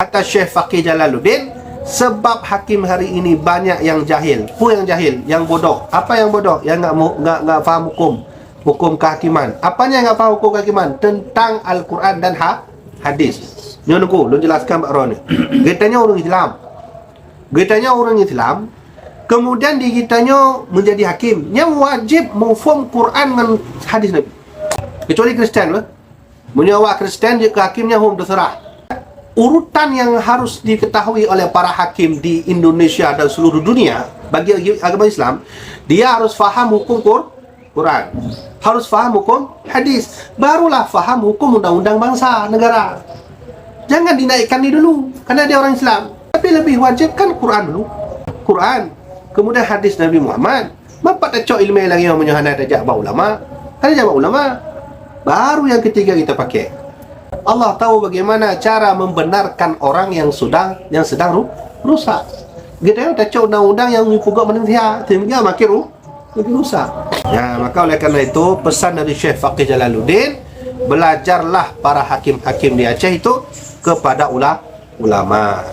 kata Syekh Faqih Jalaluddin, sebab hakim hari ini banyak yang jahil. Pun yang jahil, yang bodoh. Apa yang bodoh? Yang enggak faham hukum kehakiman. Apanya yang enggak faham hukum kehakiman? Tentang Al-Quran dan hadis. Ni nunggu, lu jelaskan Pak Ron. Kitanya orang Islam. Kitanya orang Islam. Kemudian kitanya menjadi hakim. Yang wajib mengfaham Quran dengan hadis Nabi. Kecuali Kristian lah. Menyawa Kristian dia ke hakimnya hum terserah. Urutan yang harus diketahui oleh para hakim di Indonesia dan seluruh dunia bagi agama Islam, dia harus faham hukum Quran, harus faham hukum hadis, barulah faham hukum undang-undang bangsa negara. Jangan dinaikkan ni dulu karena dia orang Islam, tapi lebih wajib kan Quran dulu, Quran, kemudian hadis Nabi Muhammad. Bapak tak cok ilmu lagi yang menyohana tajak ulama, ada jawab ulama. Baru yang ketiga kita pakai. Allah tahu bagaimana cara membenarkan orang yang sedang rusak. Kita tak cok undang-undang yang pokok manusia, sehingga makin rusak. Ya, maka oleh kerana itu pesan dari Syekh Faqih Jalaluddin, belajarlah para hakim-hakim di Aceh itu kepada ulama.